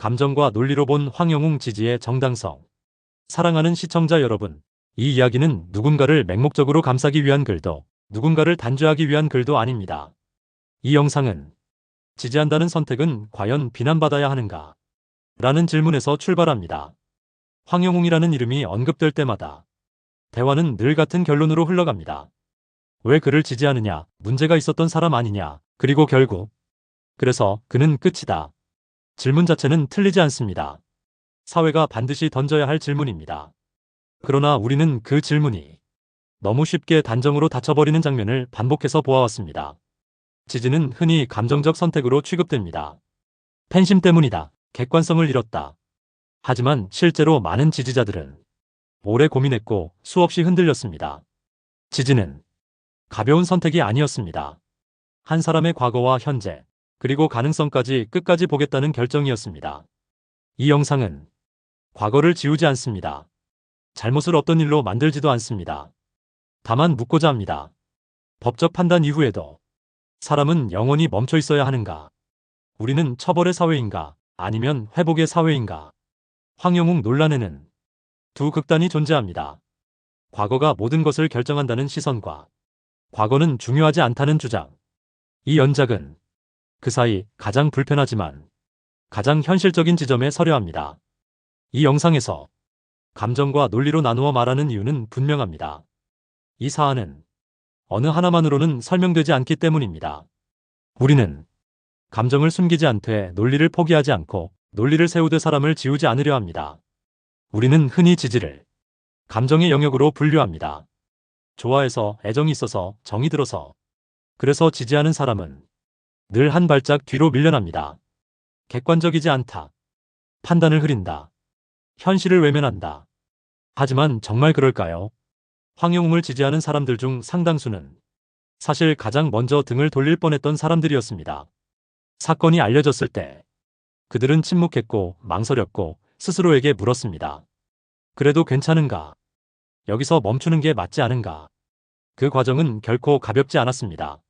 감정과 논리로 본 황영웅 지지의 정당성. 사랑하는 시청자 여러분, 이 이야기는 누군가를 맹목적으로 감싸기 위한 글도, 누군가를 단죄하기 위한 글도 아닙니다. 이 영상은 지지한다는 선택은 과연 비난받아야 하는가? 라는 질문에서 출발합니다. 황영웅이라는 이름이 언급될 때마다 대화는 늘 같은 결론으로 흘러갑니다. 왜 그를 지지하느냐, 문제가 있었던 사람 아니냐, 그리고 결국 그래서 그는 끝이다. 질문 자체는 틀리지 않습니다. 사회가 반드시 던져야 할 질문입니다. 그러나 우리는 그 질문이 너무 쉽게 단정으로 닫혀버리는 장면을 반복해서 보아왔습니다. 지지는 흔히 감정적 선택으로 취급됩니다. 팬심 때문이다. 객관성을 잃었다. 하지만 실제로 많은 지지자들은 오래 고민했고 수없이 흔들렸습니다. 지지는 가벼운 선택이 아니었습니다. 한 사람의 과거와 현재, 그리고 가능성까지 끝까지 보겠다는 결정이었습니다. 이 영상은 과거를 지우지 않습니다. 잘못을 없던 일로 만들지도 않습니다. 다만 묻고자 합니다. 법적 판단 이후에도 사람은 영원히 멈춰 있어야 하는가? 우리는 처벌의 사회인가? 아니면 회복의 사회인가? 황영웅 논란에는 두 극단이 존재합니다. 과거가 모든 것을 결정한다는 시선과 과거는 중요하지 않다는 주장. 이 연작은 그 사이 가장 불편하지만 가장 현실적인 지점에 서려 합니다. 이 영상에서 감정과 논리로 나누어 말하는 이유는 분명합니다. 이 사안은 어느 하나만으로는 설명되지 않기 때문입니다. 우리는 감정을 숨기지 않되 논리를 포기하지 않고 논리를 세우되 사람을 지우지 않으려 합니다. 우리는 흔히 지지를 감정의 영역으로 분류합니다. 좋아해서, 애정이 있어서, 정이 들어서. 그래서 지지하는 사람은 늘 한 발짝 뒤로 밀려납니다. 객관적이지 않다. 판단을 흐린다. 현실을 외면한다. 하지만 정말 그럴까요? 황영웅을 지지하는 사람들 중 상당수는 사실 가장 먼저 등을 돌릴 뻔했던 사람들이었습니다. 사건이 알려졌을 때 그들은 침묵했고 망설였고 스스로에게 물었습니다. 그래도 괜찮은가? 여기서 멈추는 게 맞지 않은가? 그 과정은 결코 가볍지 않았습니다.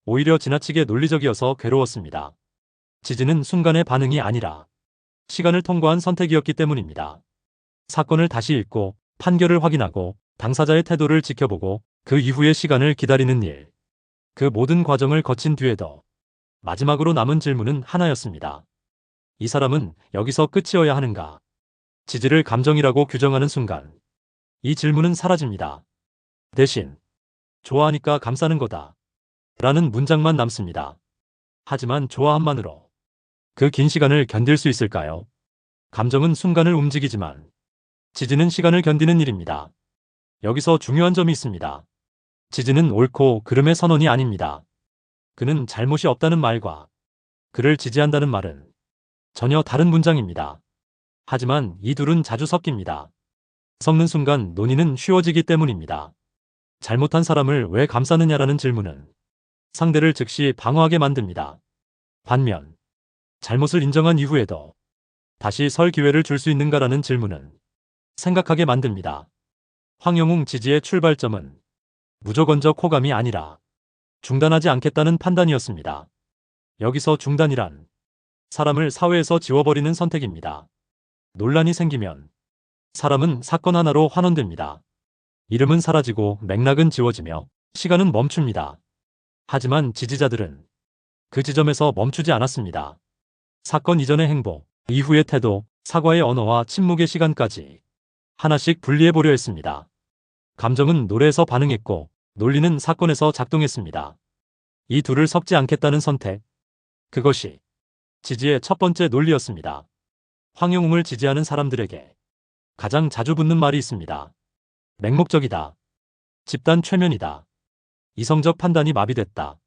오히려 지나치게 논리적이어서 괴로웠습니다. 지지는 순간의 반응이 아니라 시간을 통과한 선택이었기 때문입니다. 사건을 다시 읽고 판결을 확인하고 당사자의 태도를 지켜보고 그 이후의 시간을 기다리는 일. 그 모든 과정을 거친 뒤에도 마지막으로 남은 질문은 하나였습니다. 이 사람은 여기서 끝이어야 하는가? 지지를 감정이라고 규정하는 순간 이 질문은 사라집니다. 대신 좋아하니까 감싸는 거다. 라는 문장만 남습니다. 하지만 좋아함만으로 그 긴 시간을 견딜 수 있을까요? 감정은 순간을 움직이지만 지지는 시간을 견디는 일입니다. 여기서 중요한 점이 있습니다. 지지는 옳고 그름의 선언이 아닙니다. 그는 잘못이 없다는 말과 그를 지지한다는 말은 전혀 다른 문장입니다. 하지만 이 둘은 자주 섞입니다. 섞는 순간 논의는 쉬워지기 때문입니다. 잘못한 사람을 왜 감싸느냐라는 질문은 상대를 즉시 방어하게 만듭니다. 반면 잘못을 인정한 이후에도 다시 설 기회를 줄 수 있는가라는 질문은 생각하게 만듭니다. 황영웅 지지의 출발점은 무조건적 호감이 아니라 중단하지 않겠다는 판단이었습니다. 여기서 중단이란 사람을 사회에서 지워버리는 선택입니다. 논란이 생기면 사람은 사건 하나로 환원됩니다. 이름은 사라지고 맥락은 지워지며 시간은 멈춥니다. 하지만 지지자들은 그 지점에서 멈추지 않았습니다. 사건 이전의 행보, 이후의 태도, 사과의 언어와 침묵의 시간까지 하나씩 분리해보려 했습니다. 감정은 노래에서 반응했고 논리는 사건에서 작동했습니다. 이 둘을 섞지 않겠다는 선택, 그것이 지지의 첫 번째 논리였습니다. 황영웅을 지지하는 사람들에게 가장 자주 붙는 말이 있습니다. 맹목적이다. 집단 최면이다. 이성적 판단이 마비됐다.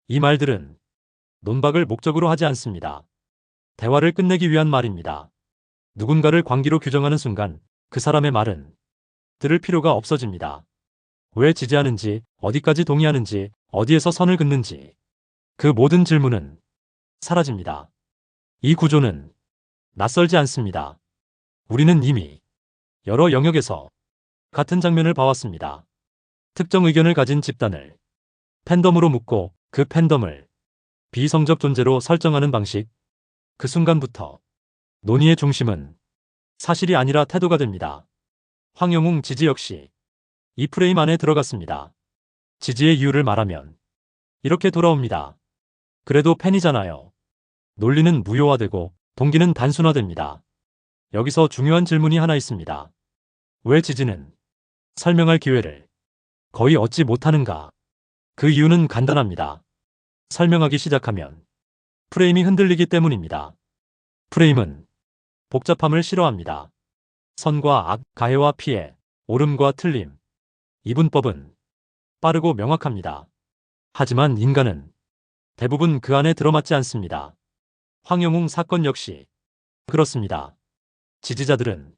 이 말들은 논박을 목적으로 하지 않습니다. 대화를 끝내기 위한 말입니다. 누군가를 광기로 규정하는 순간 그 사람의 말은 들을 필요가 없어집니다. 왜 지지하는지, 어디까지 동의하는지, 어디에서 선을 긋는지 그 모든 질문은 사라집니다. 이 구조는 낯설지 않습니다. 우리는 이미 여러 영역에서 같은 장면을 봐왔습니다. 특정 의견을 가진 집단을 팬덤으로 묶고 그 팬덤을 비이성적 존재로 설정하는 방식. 그 순간부터 논의의 중심은 사실이 아니라 태도가 됩니다. 황영웅 지지 역시 이 프레임 안에 들어갔습니다. 지지의 이유를 말하면 이렇게 돌아옵니다. 그래도 팬이잖아요. 논리는 무효화되고 동기는 단순화됩니다. 여기서 중요한 질문이 하나 있습니다. 왜 지지는 설명할 기회를 거의 얻지 못하는가? 그 이유는 간단합니다. 설명하기 시작하면 프레임이 흔들리기 때문입니다. 프레임은 복잡함을 싫어합니다. 선과 악, 가해와 피해, 옳음과 틀림. 이분법은 빠르고 명확합니다. 하지만 인간은 대부분 그 안에 들어맞지 않습니다. 황영웅 사건 역시 그렇습니다. 지지자들은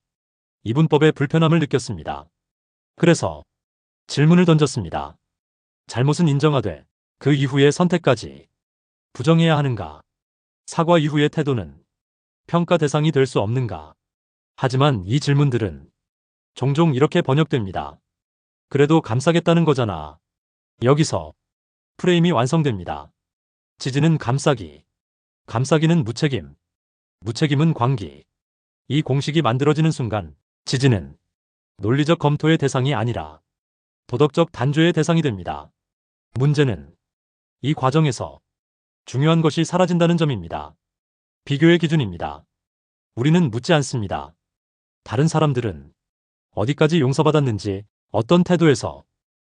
이분법의 불편함을 느꼈습니다. 그래서 질문을 던졌습니다. 잘못은 인정하되 그 이후의 선택까지 부정해야 하는가? 사과 이후의 태도는 평가 대상이 될 수 없는가? 하지만 이 질문들은 종종 이렇게 번역됩니다. 그래도 감싸겠다는 거잖아. 여기서 프레임이 완성됩니다. 지지는 감싸기, 감싸기는 무책임, 무책임은 광기. 이 공식이 만들어지는 순간 지지는 논리적 검토의 대상이 아니라 도덕적 단죄의 대상이 됩니다. 문제는 이 과정에서 중요한 것이 사라진다는 점입니다. 비교의 기준입니다. 우리는 묻지 않습니다. 다른 사람들은 어디까지 용서받았는지, 어떤 태도에서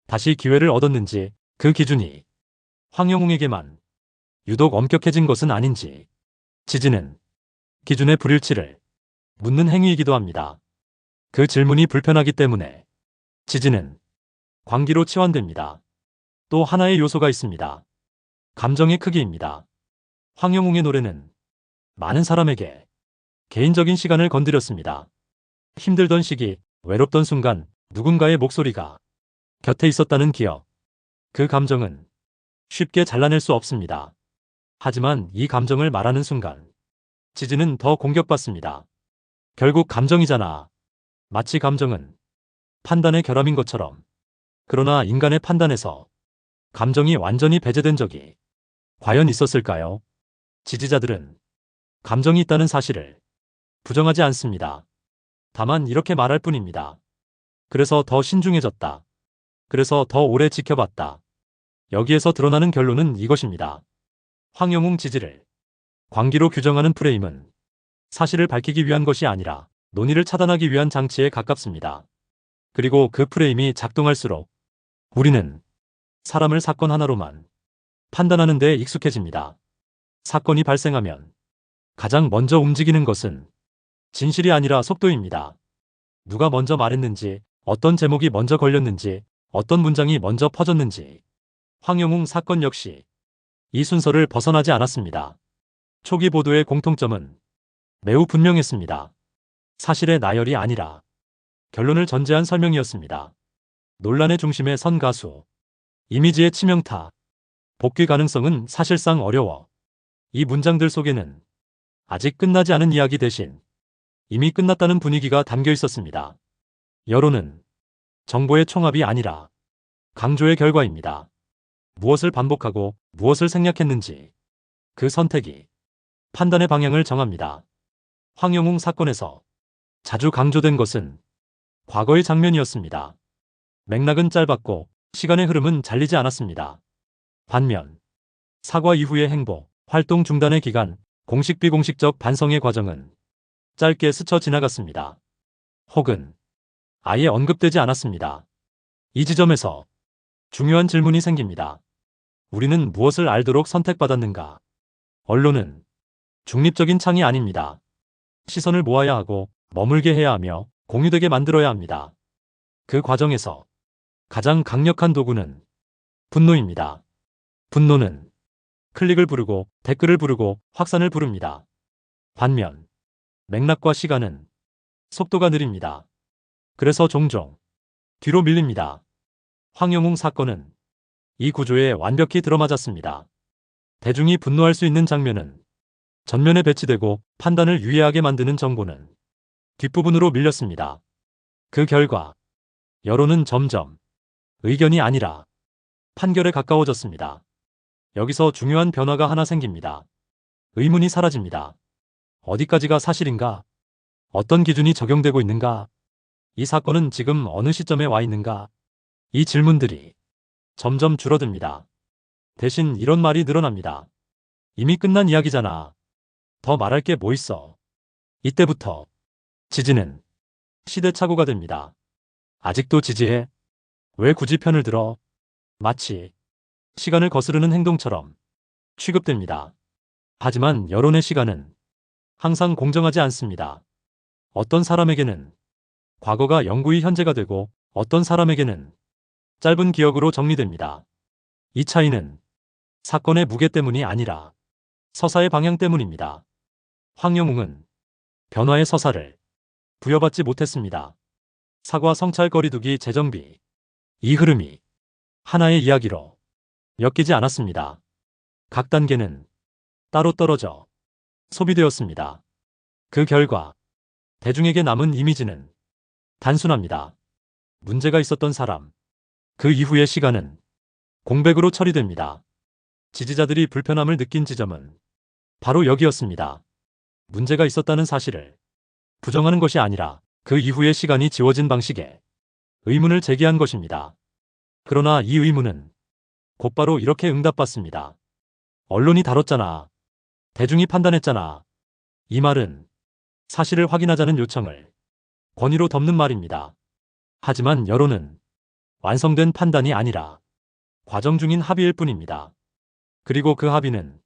다시 기회를 얻었는지, 그 기준이 황영웅에게만 유독 엄격해진 것은 아닌지. 지지는 기준의 불일치를 묻는 행위이기도 합니다. 그 질문이 불편하기 때문에 지지는 광기로 치환됩니다. 또 하나의 요소가 있습니다. 감정의 크기입니다. 황영웅의 노래는 많은 사람에게 개인적인 시간을 건드렸습니다. 힘들던 시기, 외롭던 순간 누군가의 목소리가 곁에 있었다는 기억. 그 감정은 쉽게 잘라낼 수 없습니다. 하지만 이 감정을 말하는 순간 지지는 더 공격받습니다. 결국 감정이잖아. 마치 감정은 판단의 결함인 것처럼. 그러나 인간의 판단에서 감정이 완전히 배제된 적이 과연 있었을까요? 지지자들은 감정이 있다는 사실을 부정하지 않습니다. 다만 이렇게 말할 뿐입니다. 그래서 더 신중해졌다. 그래서 더 오래 지켜봤다. 여기에서 드러나는 결론은 이것입니다. 황영웅 지지를 광기로 규정하는 프레임은 사실을 밝히기 위한 것이 아니라 논의를 차단하기 위한 장치에 가깝습니다. 그리고 그 프레임이 작동할수록 우리는 사람을 사건 하나로만 판단하는 데 익숙해집니다. 사건이 발생하면 가장 먼저 움직이는 것은 진실이 아니라 속도입니다. 누가 먼저 말했는지, 어떤 제목이 먼저 걸렸는지, 어떤 문장이 먼저 퍼졌는지. 황영웅 사건 역시 이 순서를 벗어나지 않았습니다. 초기 보도의 공통점은 매우 분명했습니다. 사실의 나열이 아니라 결론을 전제한 설명이었습니다. 논란의 중심에 선 가수, 이미지의 치명타, 복귀 가능성은 사실상 어려워. 이 문장들 속에는 아직 끝나지 않은 이야기 대신 이미 끝났다는 분위기가 담겨 있었습니다. 여론은 정보의 총합이 아니라 강조의 결과입니다. 무엇을 반복하고 무엇을 생략했는지 그 선택이 판단의 방향을 정합니다. 황영웅 사건에서 자주 강조된 것은 과거의 장면이었습니다. 맥락은 짧았고 시간의 흐름은 잘리지 않았습니다. 반면 사과 이후의 행보, 활동 중단의 기간, 공식 비공식적 반성의 과정은 짧게 스쳐 지나갔습니다. 혹은 아예 언급되지 않았습니다. 이 지점에서 중요한 질문이 생깁니다. 우리는 무엇을 알도록 선택받았는가? 언론은 중립적인 창이 아닙니다. 시선을 모아야 하고 머물게 해야 하며 공유되게 만들어야 합니다. 그 과정에서 가장 강력한 도구는 분노입니다. 분노는 클릭을 부르고 댓글을 부르고 확산을 부릅니다. 반면 맥락과 시간은 속도가 느립니다. 그래서 종종 뒤로 밀립니다. 황영웅 사건은 이 구조에 완벽히 들어맞았습니다. 대중이 분노할 수 있는 장면은 전면에 배치되고 판단을 유예하게 만드는 정보는 뒷부분으로 밀렸습니다. 그 결과 여론은 점점 의견이 아니라 판결에 가까워졌습니다. 여기서 중요한 변화가 하나 생깁니다. 의문이 사라집니다. 어디까지가 사실인가? 어떤 기준이 적용되고 있는가? 이 사건은 지금 어느 시점에 와 있는가? 이 질문들이 점점 줄어듭니다. 대신 이런 말이 늘어납니다. 이미 끝난 이야기잖아. 더 말할 게 뭐 있어? 이때부터 지지는 시대착오가 됩니다. 아직도 지지해? 왜 굳이 편을 들어? 마치 시간을 거스르는 행동처럼 취급됩니다. 하지만 여론의 시간은 항상 공정하지 않습니다. 어떤 사람에게는 과거가 영구히 현재가 되고 어떤 사람에게는 짧은 기억으로 정리됩니다. 이 차이는 사건의 무게 때문이 아니라 서사의 방향 때문입니다. 황영웅은 변화의 서사를 부여받지 못했습니다. 사과, 성찰, 거리두기, 재정비. 이 흐름이 하나의 이야기로 엮이지 않았습니다. 각 단계는 따로 떨어져 소비되었습니다. 그 결과 대중에게 남은 이미지는 단순합니다. 문제가 있었던 사람. 그 이후의 시간은 공백으로 처리됩니다. 지지자들이 불편함을 느낀 지점은 바로 여기였습니다. 문제가 있었다는 사실을 부정하는 것이 아니라 그 이후의 시간이 지워진 방식에 의문을 제기한 것입니다. 그러나 이 의문은 곧바로 이렇게 응답받습니다. 언론이 다뤘잖아. 대중이 판단했잖아. 이 말은 사실을 확인하자는 요청을 권위로 덮는 말입니다. 하지만 여론은 완성된 판단이 아니라 과정 중인 합의일 뿐입니다. 그리고 그 합의는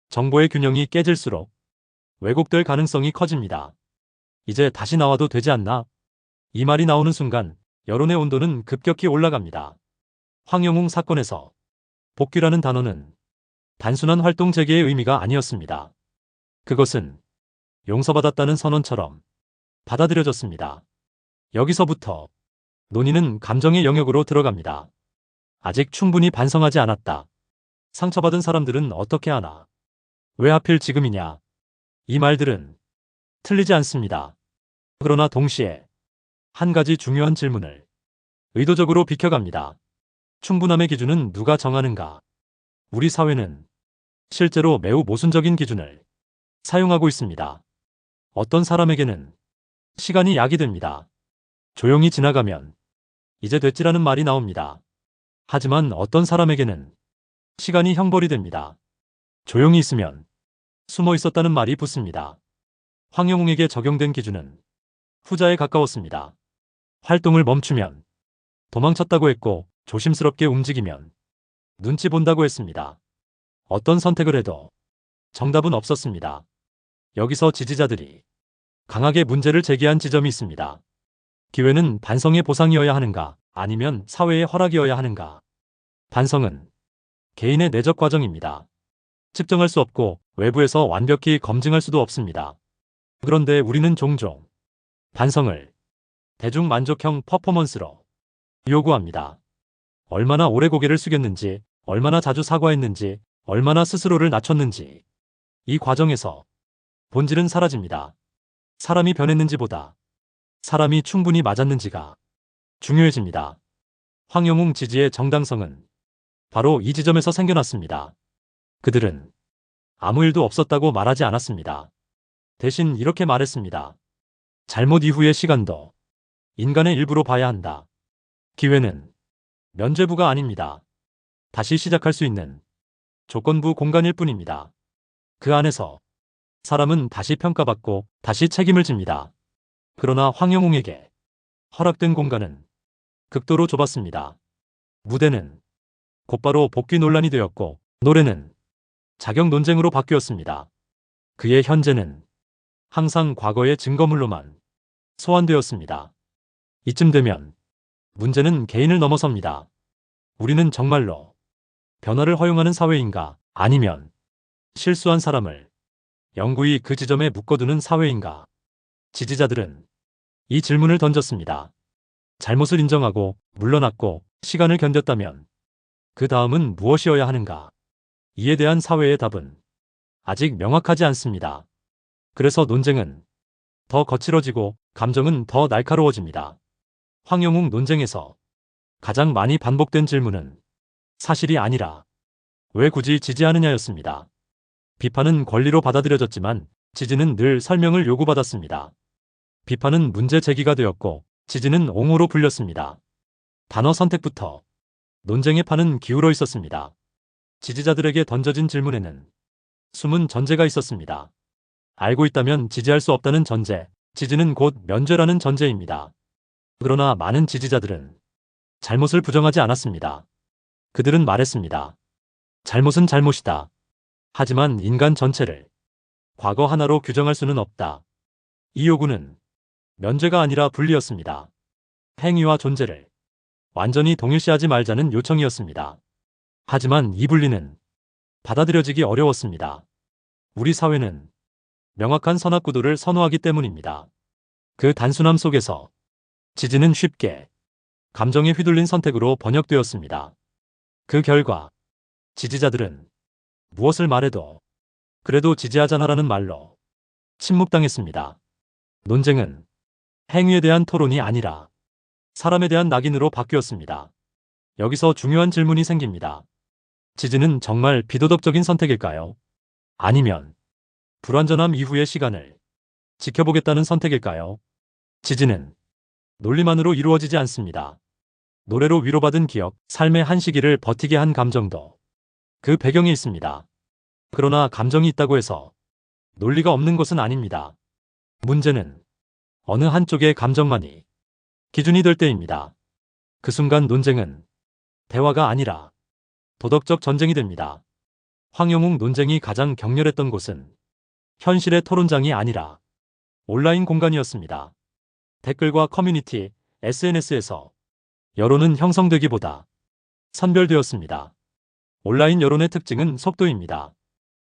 정보의 균형이 깨질수록 왜곡될 가능성이 커집니다. 이제 다시 나와도 되지 않나? 이 말이 나오는 순간 여론의 온도는 급격히 올라갑니다. 황영웅 사건에서 복귀라는 단어는 단순한 활동 재개의 의미가 아니었습니다. 그것은 용서받았다는 선언처럼 받아들여졌습니다. 여기서부터 논의는 감정의 영역으로 들어갑니다. 아직 충분히 반성하지 않았다. 상처받은 사람들은 어떻게 하나? 왜 하필 지금이냐? 이 말들은 틀리지 않습니다. 그러나 동시에 한 가지 중요한 질문을 의도적으로 비켜갑니다. 충분함의 기준은 누가 정하는가? 우리 사회는 실제로 매우 모순적인 기준을 사용하고 있습니다. 어떤 사람에게는 시간이 약이 됩니다. 조용히 지나가면 이제 됐지라는 말이 나옵니다. 하지만 어떤 사람에게는 시간이 형벌이 됩니다. 조용히 있으면 숨어 있었다는 말이 붙습니다. 황영웅에게 적용된 기준은 후자에 가까웠습니다. 활동을 멈추면 도망쳤다고 했고 조심스럽게 움직이면 눈치 본다고 했습니다. 어떤 선택을 해도 정답은 없었습니다. 여기서 지지자들이 강하게 문제를 제기한 지점이 있습니다. 기회는 반성의 보상이어야 하는가 아니면 사회의 허락이어야 하는가? 반성은 개인의 내적 과정입니다. 측정할 수 없고 외부에서 완벽히 검증할 수도 없습니다. 그런데 우리는 종종 반성을 대중 만족형 퍼포먼스로 요구합니다. 얼마나 오래 고개를 숙였는지, 얼마나 자주 사과했는지, 얼마나 스스로를 낮췄는지. 이 과정에서 본질은 사라집니다. 사람이 변했는지보다 사람이 충분히 맞았는지가 중요해집니다. 황영웅 지지의 정당성은 바로 이 지점에서 생겨났습니다. 그들은 아무 일도 없었다고 말하지 않았습니다. 대신 이렇게 말했습니다. 잘못 이후의 시간도 인간의 일부로 봐야 한다. 기회는 면죄부가 아닙니다. 다시 시작할 수 있는 조건부 공간일 뿐입니다. 그 안에서 사람은 다시 평가받고 다시 책임을 집니다. 그러나 황영웅에게 허락된 공간은 극도로 좁았습니다. 무대는 곧바로 복귀 논란이 되었고 노래는 자격 논쟁으로 바뀌었습니다. 그의 현재는 항상 과거의 증거물로만 소환되었습니다. 이쯤 되면 문제는 개인을 넘어섭니다. 우리는 정말로 변화를 허용하는 사회인가 아니면 실수한 사람을 영구히 그 지점에 묶어두는 사회인가? 지지자들은 이 질문을 던졌습니다. 잘못을 인정하고 물러났고 시간을 견뎠다면 그 다음은 무엇이어야 하는가? 이에 대한 사회의 답은 아직 명확하지 않습니다. 그래서 논쟁은 더 거칠어지고 감정은 더 날카로워집니다. 황영웅 논쟁에서 가장 많이 반복된 질문은 사실이 아니라 왜 굳이 지지하느냐였습니다. 비판은 권리로 받아들여졌지만 지지는 늘 설명을 요구받았습니다. 비판은 문제 제기가 되었고 지지는 옹호로 불렸습니다. 단어 선택부터 논쟁의 판은 기울어 있었습니다. 지지자들에게 던져진 질문에는 숨은 전제가 있었습니다. 알고 있다면 지지할 수 없다는 전제, 지지는 곧 면죄라는 전제입니다. 그러나 많은 지지자들은 잘못을 부정하지 않았습니다. 그들은 말했습니다. 잘못은 잘못이다. 하지만 인간 전체를 과거 하나로 규정할 수는 없다. 이 요구는 면죄가 아니라 분리였습니다. 행위와 존재를 완전히 동일시하지 말자는 요청이었습니다. 하지만 이 분리는 받아들여지기 어려웠습니다. 우리 사회는 명확한 선악구도를 선호하기 때문입니다. 그 단순함 속에서 지지는 쉽게 감정에 휘둘린 선택으로 번역되었습니다. 그 결과 지지자들은 무엇을 말해도 그래도 지지하잖아라는 말로 침묵당했습니다. 논쟁은 행위에 대한 토론이 아니라 사람에 대한 낙인으로 바뀌었습니다. 여기서 중요한 질문이 생깁니다. 지지는 정말 비도덕적인 선택일까요? 아니면 불완전함 이후의 시간을 지켜보겠다는 선택일까요? 지지는 논리만으로 이루어지지 않습니다. 노래로 위로받은 기억, 삶의 한 시기를 버티게 한 감정도 그 배경에 있습니다. 그러나 감정이 있다고 해서 논리가 없는 것은 아닙니다. 문제는 어느 한쪽의 감정만이 기준이 될 때입니다. 그 순간 논쟁은 대화가 아니라 도덕적 전쟁이 됩니다. 황영웅 논쟁이 가장 격렬했던 곳은 현실의 토론장이 아니라 온라인 공간이었습니다. 댓글과 커뮤니티, SNS에서 여론은 형성되기보다 선별되었습니다. 온라인 여론의 특징은 속도입니다.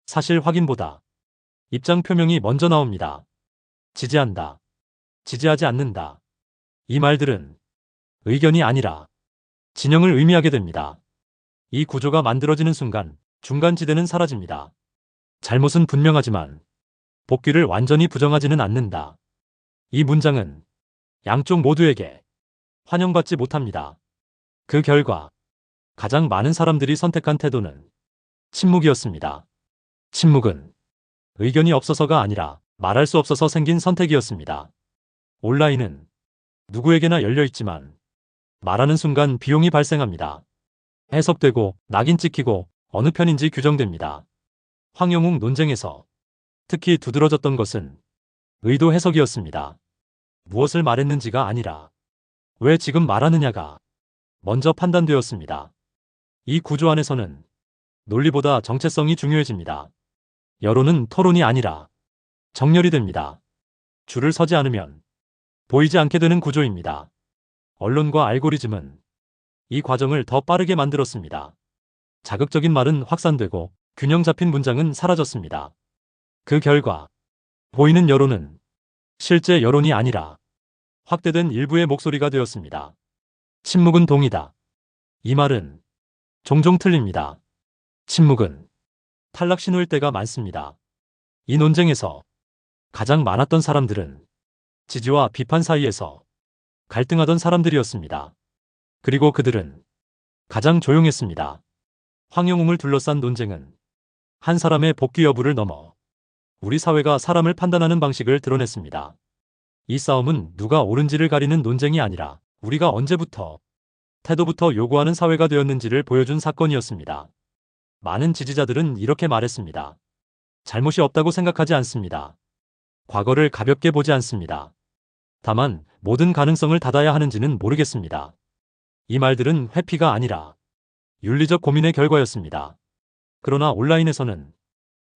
사실 확인보다 입장 표명이 먼저 나옵니다. 지지한다. 지지하지 않는다. 이 말들은 의견이 아니라 진영을 의미하게 됩니다. 이 구조가 만들어지는 순간 중간지대는 사라집니다. 잘못은 분명하지만 복귀를 완전히 부정하지는 않는다. 이 문장은 양쪽 모두에게 환영받지 못합니다. 그 결과 가장 많은 사람들이 선택한 태도는 침묵이었습니다. 침묵은 의견이 없어서가 아니라 말할 수 없어서 생긴 선택이었습니다. 온라인은 누구에게나 열려있지만 말하는 순간 비용이 발생합니다. 해석되고 낙인 찍히고 어느 편인지 규정됩니다. 황영웅 논쟁에서 특히 두드러졌던 것은 의도 해석이었습니다. 무엇을 말했는지가 아니라 왜 지금 말하느냐가 먼저 판단되었습니다. 이 구조 안에서는 논리보다 정체성이 중요해집니다. 여론은 토론이 아니라 정렬이 됩니다. 줄을 서지 않으면 보이지 않게 되는 구조입니다. 언론과 알고리즘은 이 과정을 더 빠르게 만들었습니다. 자극적인 말은 확산되고 균형 잡힌 문장은 사라졌습니다. 그 결과 보이는 여론은 실제 여론이 아니라 확대된 일부의 목소리가 되었습니다. 침묵은 동의다. 이 말은 종종 틀립니다. 침묵은 탈락 신호일 때가 많습니다. 이 논쟁에서 가장 많았던 사람들은 지지와 비판 사이에서 갈등하던 사람들이었습니다. 그리고 그들은 가장 조용했습니다. 황영웅을 둘러싼 논쟁은 한 사람의 복귀 여부를 넘어 우리 사회가 사람을 판단하는 방식을 드러냈습니다. 이 싸움은 누가 옳은지를 가리는 논쟁이 아니라 우리가 언제부터 태도부터 요구하는 사회가 되었는지를 보여준 사건이었습니다. 많은 지지자들은 이렇게 말했습니다. 잘못이 없다고 생각하지 않습니다. 과거를 가볍게 보지 않습니다. 다만 모든 가능성을 닫아야 하는지는 모르겠습니다. 이 말들은 회피가 아니라 윤리적 고민의 결과였습니다. 그러나 온라인에서는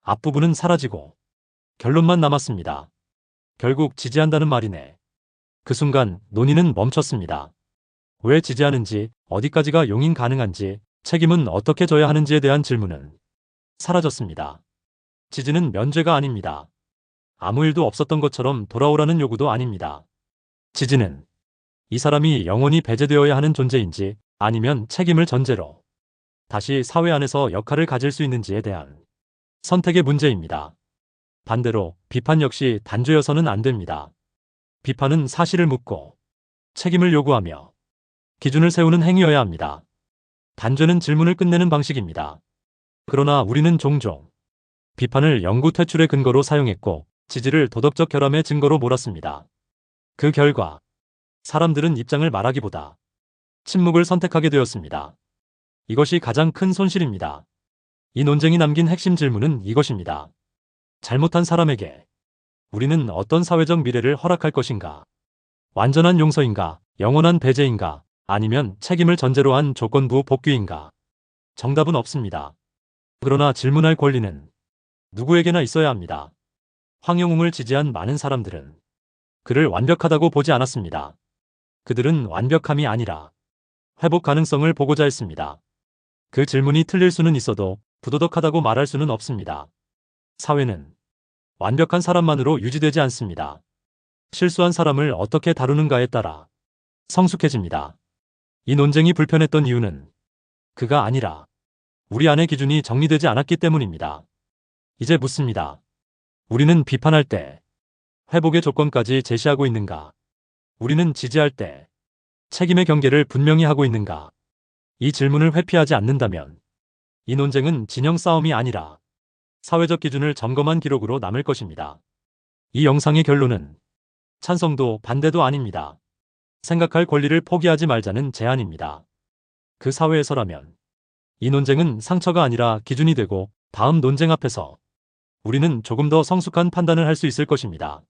앞부분은 사라지고 결론만 남았습니다. 결국 지지한다는 말이네. 그 순간 논의는 멈췄습니다. 왜 지지하는지, 어디까지가 용인 가능한지, 책임은 어떻게 져야 하는지에 대한 질문은 사라졌습니다. 지지는 면죄가 아닙니다. 아무 일도 없었던 것처럼 돌아오라는 요구도 아닙니다. 지지는 이 사람이 영원히 배제되어야 하는 존재인지 아니면 책임을 전제로 다시 사회 안에서 역할을 가질 수 있는지에 대한 선택의 문제입니다. 반대로 비판 역시 단죄여서는 안 됩니다. 비판은 사실을 묻고 책임을 요구하며 기준을 세우는 행위여야 합니다. 단죄는 질문을 끝내는 방식입니다. 그러나 우리는 종종 비판을 영구 퇴출의 근거로 사용했고 지지를 도덕적 결함의 증거로 몰았습니다. 그 결과 사람들은 입장을 말하기보다 침묵을 선택하게 되었습니다. 이것이 가장 큰 손실입니다. 이 논쟁이 남긴 핵심 질문은 이것입니다. 잘못한 사람에게 우리는 어떤 사회적 미래를 허락할 것인가? 완전한 용서인가? 영원한 배제인가? 아니면 책임을 전제로 한 조건부 복귀인가? 정답은 없습니다. 그러나 질문할 권리는 누구에게나 있어야 합니다. 황영웅을 지지한 많은 사람들은 그를 완벽하다고 보지 않았습니다. 그들은 완벽함이 아니라 회복 가능성을 보고자 했습니다. 그 질문이 틀릴 수는 있어도 부도덕하다고 말할 수는 없습니다. 사회는 완벽한 사람만으로 유지되지 않습니다. 실수한 사람을 어떻게 다루는가에 따라 성숙해집니다. 이 논쟁이 불편했던 이유는 그가 아니라 우리 안의 기준이 정리되지 않았기 때문입니다. 이제 묻습니다. 우리는 비판할 때 회복의 조건까지 제시하고 있는가? 우리는 지지할 때 책임의 경계를 분명히 하고 있는가? 이 질문을 회피하지 않는다면 이 논쟁은 진영 싸움이 아니라 사회적 기준을 점검한 기록으로 남을 것입니다. 이 영상의 결론은 찬성도 반대도 아닙니다. 생각할 권리를 포기하지 말자는 제안입니다. 그 사회에서라면 이 논쟁은 상처가 아니라 기준이 되고 다음 논쟁 앞에서 우리는 조금 더 성숙한 판단을 할 수 있을 것입니다.